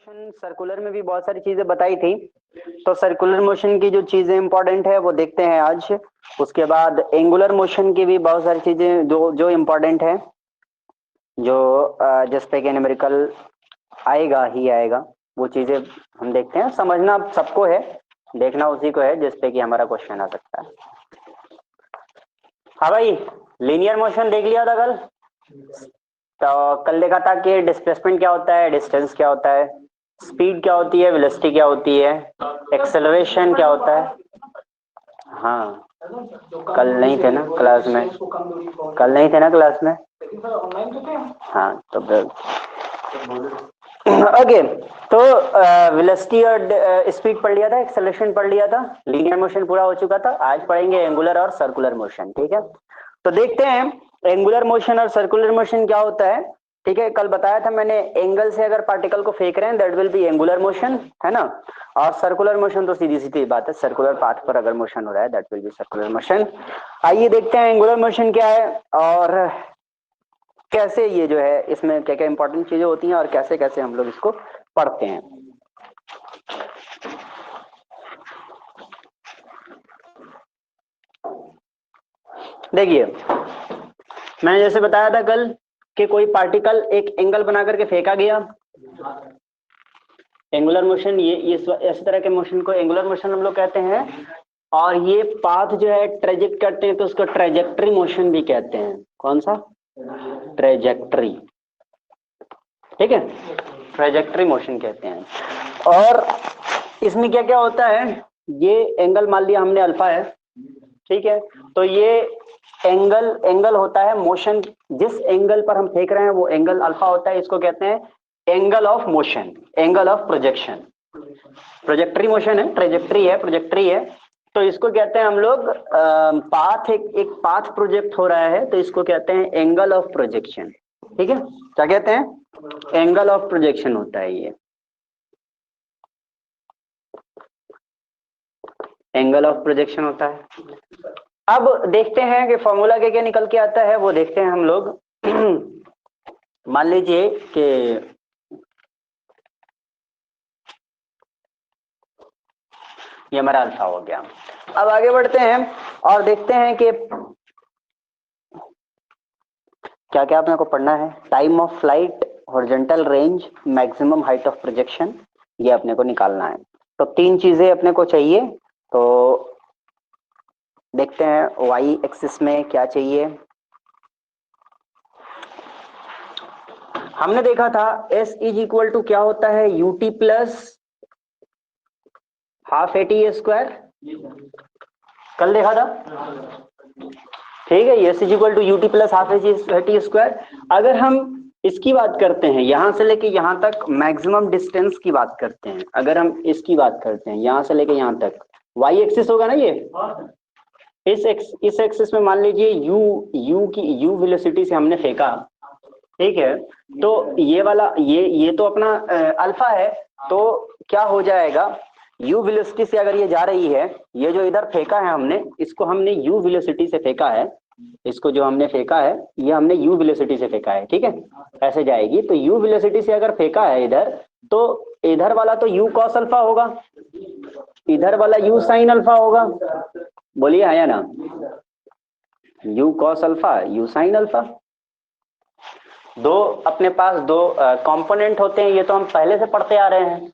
Motion circular में भी बहुत सारी चीजें बताई थी, तो सर्कुलर मोशन की जो चीजें इंपॉर्टेंट है वो देखते हैं आज। उसके बाद एंगुलर मोशन की भी बहुत सारी चीजें जो जो इम्पोर्टेंट है, जो जिस पे कि न्यूमेरिकल आएगा ही आएगा, वो चीजें हम देखते हैं। समझना सबको है, देखना उसी को है जिस पे कि हमारा क्वेश्चन आ सकता है। हाँ भाई, लीनियर मोशन देख लिया था कल। तो कल देखा था कि डिस्प्लेसमेंट क्या होता है, डिस्टेंस क्या होता है, स्पीड क्या होती है, वेलोसिटी क्या होती है, एक्सेलरेशन क्या होता है। हाँ, कल नहीं थे ना क्लास में, कल नहीं थे ना क्लास में। हाँ तो ओके, तो वेलोसिटी और स्पीड पढ़ लिया था, एक्सेलरेशन पढ़ लिया था, लीनियर मोशन पूरा हो चुका था। आज पढ़ेंगे एंगुलर और सर्कुलर मोशन। ठीक है, तो देखते हैं एंगुलर मोशन और सर्कुलर मोशन क्या होता है। ठीक है, कल बताया था मैंने, एंगल से अगर पार्टिकल को फेंक रहे हैं that will be angular motion, है ना। और सर्कुलर मोशन तो सीधी सीधी बात है, सर्कुलर पाथ पर अगर मोशन हो रहा है that will be circular motion. आइए देखते हैं एंगुलर मोशन क्या है और कैसे ये जो है इसमें क्या क्या इंपॉर्टेंट चीजें होती हैं और कैसे कैसे हम लोग इसको पढ़ते हैं। देखिए, मैंने जैसे बताया था कल कि कोई पार्टिकल एक एंगल बना करके फेंका गया, एंगुलर मोशन, ये इस तरह के मोशन को एंगुलर मोशन हम लोग कहते हैं। और ये पाथ जो है ट्रेजेक्ट करते हैं तो उसको ट्रेजेक्टरी मोशन भी कहते हैं। कौन सा? ट्रेजेक्टरी। ठीक है, ट्रेजेक्टरी मोशन कहते हैं। और इसमें क्या क्या होता है, ये एंगल मान लिया हमने अल्फा है, ठीक है, तो ये एंगल होता है मोशन, जिस एंगल पर हम फेंक रहे हैं वो एंगल अल्फा होता है, इसको कहते हैं angle of motion, angle of projection. Projectory motion है, ट्रेजेक्टरी है, प्रोजेक्टरी है, तो इसको कहते हैं हम लोग पाथ, एक पाथ प्रोजेक्ट हो रहा है तो इसको कहते हैं एंगल ऑफ प्रोजेक्शन। ठीक है, क्या कहते हैं? एंगल ऑफ प्रोजेक्शन होता है ये, एंगल ऑफ प्रोजेक्शन होता है। अब देखते हैं कि फॉर्मूला क्या क्या निकल के आता है, वो देखते हैं हम लोग। मान लीजिए कि ये हमारा अल्फा हो गया। अब आगे बढ़ते हैं और देखते हैं कि क्या क्या अपने को पढ़ना है। Time of flight, horizontal range, maximum height of projection, ये अपने को निकालना है। तो तीन चीजें अपने को चाहिए, तो देखते हैं वाई एक्सिस में क्या चाहिए। हमने देखा था S इज इक्वल टू क्या होता है, u t plus half a t square, कल देखा था। ठीक है, S is equal to u t plus half a t square. अगर हम इसकी बात करते हैं, यहां से लेके यहां तक मैक्सिमम डिस्टेंस की बात करते हैं, अगर हम इसकी बात करते हैं यहां से लेके यहां तक, वाई एक्सिस होगा ना ये, इस एक्सिस में मान लीजिए यू वेलोसिटी से हमने फेंका, ठीक है, तो ये वाला ये तो अपना अल्फा है, तो क्या हो जाएगा, यू वेलोसिटी से अगर ये जा रही है, ये जो इधर फेंका है हमने, इसको हमने यू वेलोसिटी से फेंका है, इसको जो हमने फेंका है ये हमने यू वेलोसिटी से फेंका है, ठीक है, ऐसे जाएगी। तो यू वेलोसिटी से अगर फेंका है इधर, तो इधर वाला तो यू कॉस अल्फा होगा, इधर वाला यू साइन अल्फा होगा। बोलिए आया ना, you cos alpha, you sine alpha. दो अपने पास दो कंपोनेंट होते हैं, ये तो हम पहले से पढ़ते आ रहे हैं।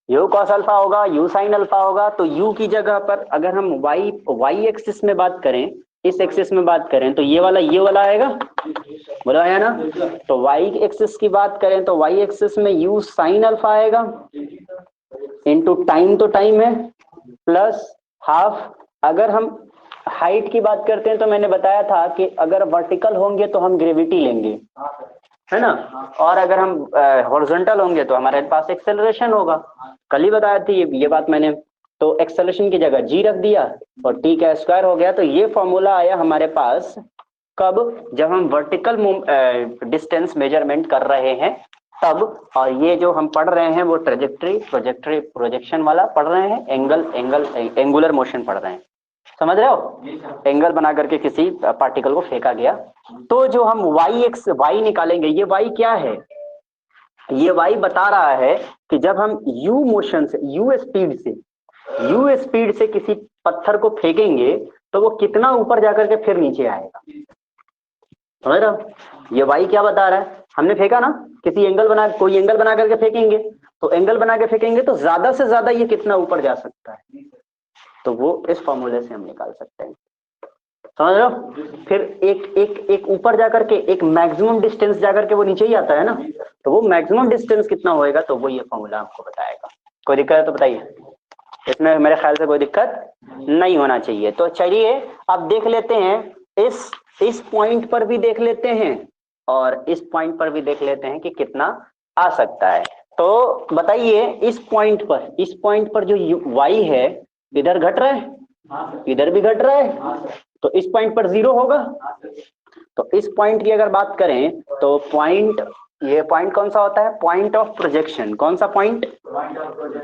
यू कॉस अल्फा होगा, यू साइन अल्फा होगा, तो यू की जगह पर अगर हम वाई एक्सिस में बात करें, इस एक्सिस में बात करें, तो ये वाला आएगा, बोला आया ना। तो वाई एक्सिस की बात करें तो वाई एक्सिस में यू साइन अल्फा आएगा, इनटू टाइम, तो टाइम है, प्लस हाफ। अगर हम हाइट की बात करते हैं तो मैंने बताया था कि अगर वर्टिकल होंगे तो हम ग्रेविटी लेंगे, है ना, और अगर हम हॉरिजॉन्टल होंगे तो हमारे पास एक्सेलरेशन होगा। कल ही बताया थी ये बात मैंने। तो एक्सेलरेशन की जगह जी रख दिया और टी का स्क्वायर हो गया। तो ये फॉर्मूला आया हमारे पास कब, जब हम वर्टिकल डिस्टेंस मेजरमेंट कर रहे हैं तब। और ये जो हम पढ़ रहे हैं वो प्रोजेक्शन वाला पढ़ रहे हैं, एंगुलर मोशन पढ़ रहे हैं, समझ रहे हो। एंगल बना करके किसी पार्टिकल को फेंका गया, तो जो हम वाई निकालेंगे, ये वाई क्या है, ये वाई बता रहा है कि जब हम यू मोशन से, यू स्पीड से किसी पत्थर को फेंकेंगे तो वो कितना ऊपर जाकर के फिर नीचे आएगा। समझ रहे हो? ये वाई क्या बता रहा है, हमने फेंका ना, किसी एंगल बना, कोई एंगल बना करके फेंकेंगे, तो एंगल बना के फेंकेंगे तो ज्यादा से ज्यादा ये कितना ऊपर जा सकता है, तो वो इस फॉर्मूले से हम निकाल सकते हैं। समझ रहे हो? फिर एक ऊपर जाकर के एक मैक्सिमम डिस्टेंस जाकर के वो नीचे ही आता है ना, तो वो मैक्सिमम डिस्टेंस कितना होएगा, तो वो ये फॉर्मूला आपको बताएगा। कोई दिक्कत है तो बताइए, इसमें मेरे ख्याल से कोई दिक्कत नहीं होना चाहिए। तो चलिए अब देख लेते हैं, इस पॉइंट पर भी देख लेते हैं और इस पॉइंट पर भी देख लेते हैं कि कितना आ सकता है। तो बताइए इस पॉइंट पर जो वाई है इधर घट रहा है, इधर भी घट रहा है, तो इस पॉइंट पर 0 होगा। तो इस पॉइंट की अगर बात करें तो पॉइंट, ये पॉइंट कौन सा होता है, पॉइंट ऑफ प्रोजेक्शन। कौन सा पॉइंट,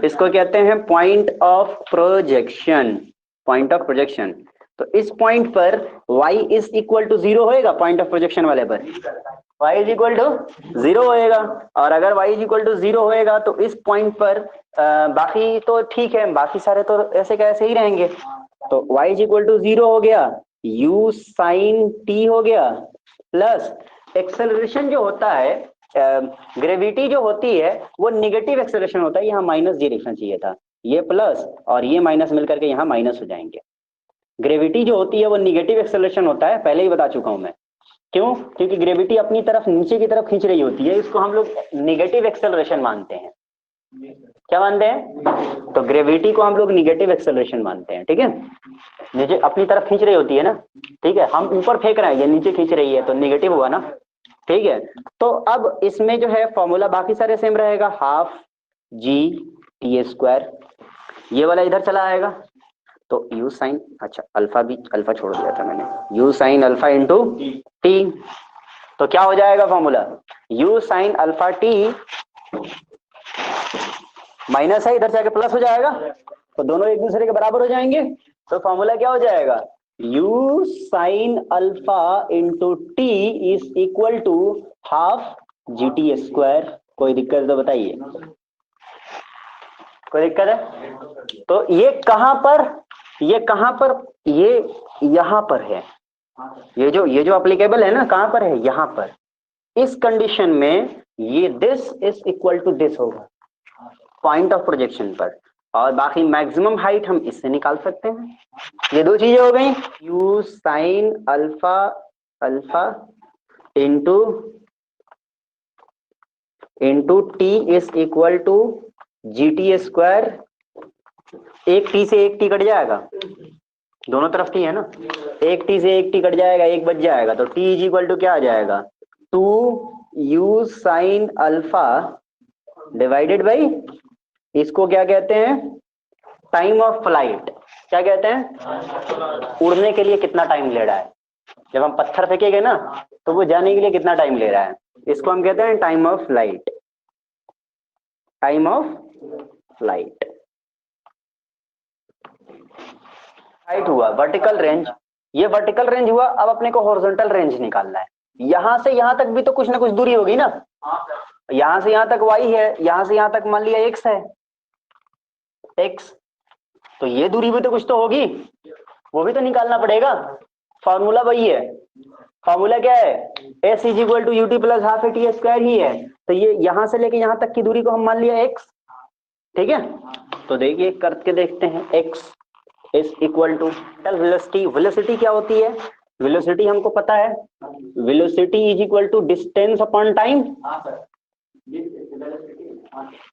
इसको कहते हैं point of projection, point of projection. तो इस पॉइंट पर y इज इक्वल टू 0 होएगा, पॉइंट ऑफ प्रोजेक्शन वाले पर y इज इक्वल टू 0 होएगा। और अगर y इज इक्वल टू 0 होएगा तो इस पॉइंट पर बाकी तो ठीक है, बाकी सारे तो ऐसे कैसे ही रहेंगे। तो y इज इक्वल टू 0 हो गया, u साइन t हो गया, प्लस एक्सेलरेशन जो होता है, ग्रेविटी जो होती है वो निगेटिव एक्सेलरेशन होता है, यहाँ माइनस जी लिखना चाहिए था, ये प्लस और ये माइनस मिलकर के यहाँ माइनस हो जाएंगे। ग्रेविटी जो होती है वो निगेटिव एक्सेलरेशन होता है, पहले ही बता चुका हूं मैं। क्यों? क्योंकि ग्रेविटी अपनी तरफ नीचे की तरफ खींच रही होती है, इसको हम लोग निगेटिव एक्सेलरेशन मानते हैं। क्या मानते हैं? तो ग्रेविटी को हम लोग निगेटिव एक्सेलरेशन मानते हैं, ठीक है। नीचे अपनी तरफ खींच रही होती है ना, ठीक है, हम ऊपर फेंक रहे हैं, ये नीचे खींच रही है तो निगेटिव हुआ ना, ठीक है। तो अब इसमें जो है फॉर्मूला बाकी सारे सेम रहेगा, हाफ जी टी स्क्वायर, ये वाला इधर चला आएगा, तो यू साइन, अच्छा अल्फा भी, अल्फा छोड़ दिया था मैंने, you sine alpha into T. तो क्या हो जाएगा formula, you sine alpha T minus है, इधर से आके प्लस हो जाएगा, तो दोनों एक दूसरे के बराबर हो जाएंगे। तो फॉर्मूला क्या हो जाएगा, u sine alpha into t is equal to half g t square. कोई दिक्कत है तो बताइए, कोई दिक्कत है? तो ये कहां पर, ये कहां पर, ये यहां पर है, ये जो अप्लीकेबल है ना, कहां पर है, यहां पर। इस कंडीशन में ये this is equal to this होगा पॉइंट ऑफ प्रोजेक्शन पर, और बाकी मैक्सिमम हाइट हम इससे निकाल सकते हैं। ये दो चीजें हो गई, u sine alpha alpha into t is equal to g t square. एक टी से एक टी कट जाएगा, दोनों तरफ टी है ना, एक टी से एक टी कट जाएगा, एक बच जाएगा, तो टी इज इक्वल टू क्या आ जाएगा, 2u sine alpha divided by, इसको क्या कहते हैं, टाइम ऑफ फ्लाइट। क्या कहते हैं, उड़ने के लिए कितना टाइम ले रहा है, जब हम पत्थर फेंकेंगे ना तो वो जाने के लिए कितना टाइम ले रहा है, इसको हम कहते हैं time of flight, time of flight. Height हुआ वर्टिकल रेंज, ये वर्टिकल रेंज हुआ। अब अपने को हॉरिजॉन्टल रेंज निकालना है, यहां से यहां तक भी तो कुछ ना कुछ दूरी होगी ना, यहां से यहां तक y है, यहां से यहां तक मान लिया x है, x, तो ये दूरी भी तो कुछ तो होगी, वो भी तो निकालना पड़ेगा। फॉर्मूला वही है, फॉर्मूला क्या है, s is equal to u t plus half a t square ही है। तो ये यहां से लेके यहां तक की दूरी को हम मान लिया x, ठीक है। तो देखिए करके देखते हैं, x is equal to velocity. Velocity क्या होती है, वेलोसिटी हमको पता है, velocity is equal to distance upon time,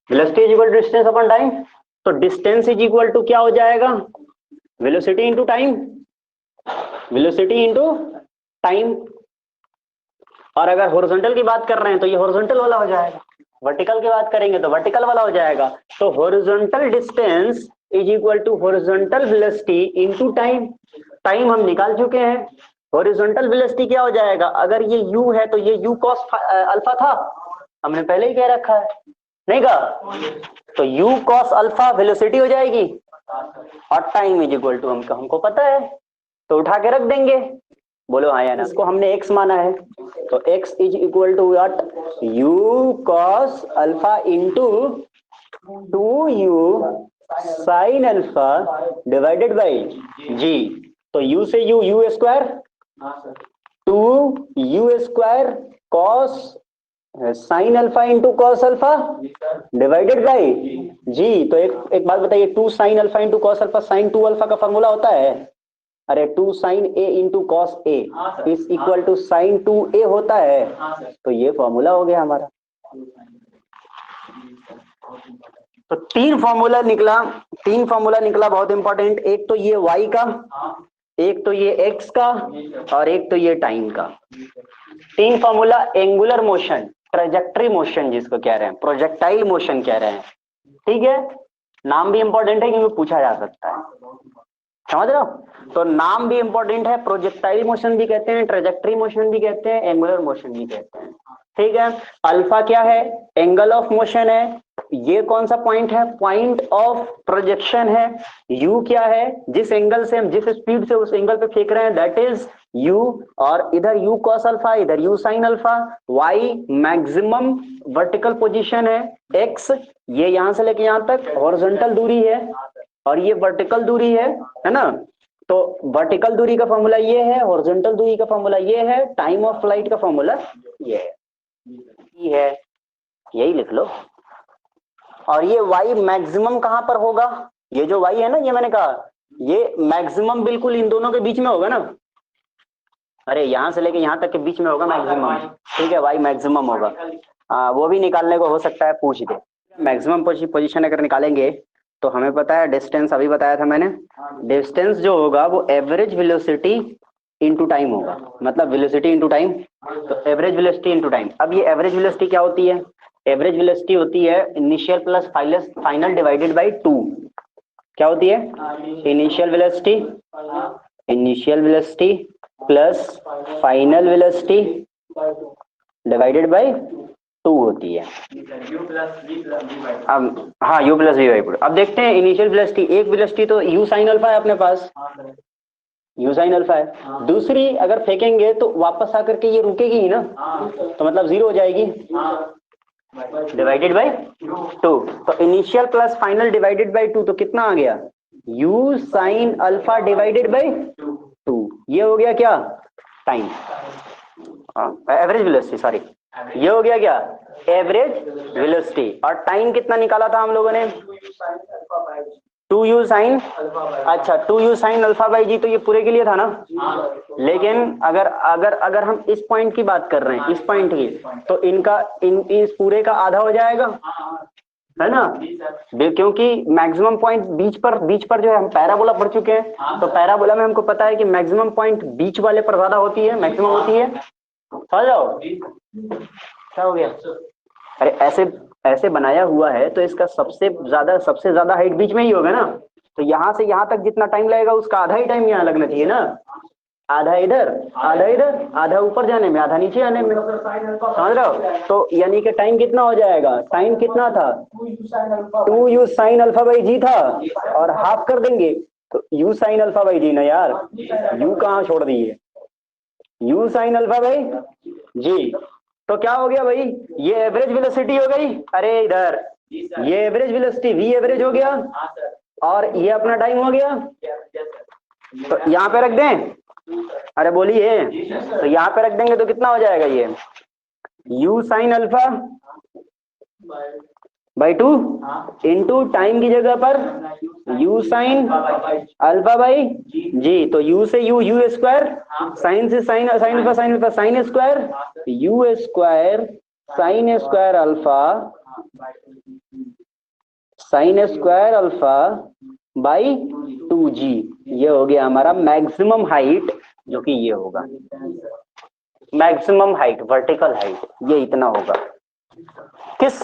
velocity is equal to distance upon time. तो डिस्टेंस इज इक्वल टू क्या हो जाएगा, velocity into time, velocity into time. और अगर हॉरिजॉन्टल की बात कर रहे हैं तो ये हॉरिजॉन्टल वाला हो जाएगा, वर्टिकल की बात करेंगे तो वर्टिकल वाला हो जाएगा। तो horizontal distance is equal to horizontal velocity into time. Time हम निकाल चुके हैं, हॉरिजॉन्टल वेलोसिटी क्या हो जाएगा, अगर ये u है तो ये u cos अल्फा था, हमने पहले ही कह रखा है, नहीं कहा, तो u cos अल्फा वेलोसिटी हो जाएगी, और टाइम इज इक्वल टू हमको पता है, तो उठा के रख देंगे। बोलो हाँ या ना, इसको हमने x माना है, तो x is equal to what, u cos alpha into 2u sine alpha divided by g. तो u से u square, 2u² cos sine alpha into cos alpha divided by g. तो एक बात बताइए, 2 sine alpha into cos alpha sine 2 alpha का formula होता है। अरे 2 sine a into cos a is equal to sine 2a होता है। तो ये फॉर्मूला हो गया हमारा। तो तीन फॉर्मूला निकला बहुत इंपॉर्टेंट। एक तो ये y का, एक तो ये x का, और एक तो ये टाइम का। तीन formula angular motion, trajectory motion जिसको कह रहे हैं, प्रोजेक्टाइल मोशन कह रहे हैं। ठीक है, नाम भी इंपॉर्टेंट है क्योंकि पूछा जा सकता है, समझ रहे हो। तो नाम भी इंपॉर्टेंट है, प्रोजेक्टाइल मोशन भी कहते हैं, ट्रेजेक्टरी मोशन भी कहते हैं, एंगुलर मोशन भी कहते हैं। ठीक है, अल्फा क्या है, एंगल ऑफ मोशन है। ये कौन सा पॉइंट है, पॉइंट ऑफ प्रोजेक्शन है। यू क्या है, जिस एंगल से हम जिस स्पीड से उस एंगल पे फेंक रहे हैं, दैट इज यू। और इधर यू कॉस अल्फा, इधर u sine alpha. Y maximum vertical position है। एक्स ये यहां से लेके यहां तक हॉरिजॉन्टल दूरी है, और ये वर्टिकल दूरी है ना। तो वर्टिकल दूरी का फॉर्मूला ये है, हॉरिजॉन्टल दूरी का फॉर्मूला ये है, टाइम ऑफ फ्लाइट का फॉर्मूला ये है, यही लिख लो। और ये y मैक्सिमम कहां पर होगा, ये जो y है ना, ये मैंने कहा ये मैक्सिमम बिल्कुल इन दोनों के बीच में होगा ना। अरे यहां से लेके यहां तक के बीच में होगा मैक्सिमम। ठीक है, y मैक्सिमम होगा। वो भी निकालने को हो सकता है, पूछ दे। मैक्सिमम पोजीशन अगर निकालेंगे तो हमें पता है डिस्टेंस, अभी बताया था मैंने, डिस्टेंस जो होगा वो एवरेज वेलोसिटी इनटू टाइम होगा, मतलब वेलोसिटी इनटू टाइम। तो एवरेज वेलोसिटी इनटू टाइम। अब ये एवरेज वेलोसिटी क्या होती है, एवरेज वेलोसिटी होती है initial plus final divided by 2। क्या होती है, initial velocity plus final velocity divided by 2 होती है। अब हाँ, u प्लस वी बाई। अब देखते हैं इनिशियल वेलोसिटी, एक वेलोसिटी तो u साइन अल्फा है अपने पास, u साइन अल्फा है। दूसरी अगर फेंकेंगे तो वापस आकर के ये रुकेगी ही ना, तो मतलब 0 हो जाएगी, डिवाइडेड बाय 2। तो initial plus final divided by 2, तो कितना आ गया, u sign alpha divided by 2। ये हो गया क्या, टाइम, एवरेज वेलोसिटी, सॉरी, ये हो गया क्या, एवरेज वेलोसिटी। और टाइम कितना निकाला था हम लोगों ने, 2u साइन, अच्छा 2u sine alpha by g, तो ये पूरे के लिए था ना। लेकिन अगर अगर अगर हम इस पॉइंट की बात कर रहे हैं, इस पॉइंट की, तो इस पूरे का आधा हो जाएगा, है ना। क्योंकि मैक्सिमम पॉइंट बीच पर जो है, हम पैराबोला पढ़ चुके हैं, तो पैराबोला में हमको पता है कि मैक्सिमम पॉइंट बीच वाले पर ज्यादा होती है, मैक्सिमम होती है। समझ जाओ क्या हो गया। अरे ऐसे बनाया हुआ है तो इसका सबसे ज्यादा हाइट बीच में ही होगा ना। तो यहाँ से यहाँ तक जितना टाइम लगेगा उसका आधा ही टाइम यहाँ लगना चाहिए ना। आधा इधर, आधा ऊपर जाने में, आधा नीचे आने में, समझ रहे हो। तो यानी कि टाइम कितना हो जाएगा, टाइम कितना था, 2u साइन अल्फा बाई जी था, और हाफ कर देंगे तो u साइन अल्फा बाई जी ना यार, u कहाँ छोड़ दिए, u sine alpha by g. तो क्या हो गया भाई, ये एवरेज वेलोसिटी हो गई। अरे इधर ये एवरेज वेलोसिटी v एवरेज हो गया, और ये अपना टाइम हो गया। तो यहाँ पे रख दें, अरे बोलिए, तो यहाँ पे रख देंगे तो कितना हो जाएगा, ये u sine alpha by 2 into time की जगह पर u sine alpha by g. तो u से u स्क्वायर, साइन से sine alpha sine square, u square sine square alpha by 2g। ये हो गया हमारा मैक्सिमम हाइट, जो कि ये होगा मैक्सिमम हाइट, वर्टिकल हाइट, ये इतना होगा। किस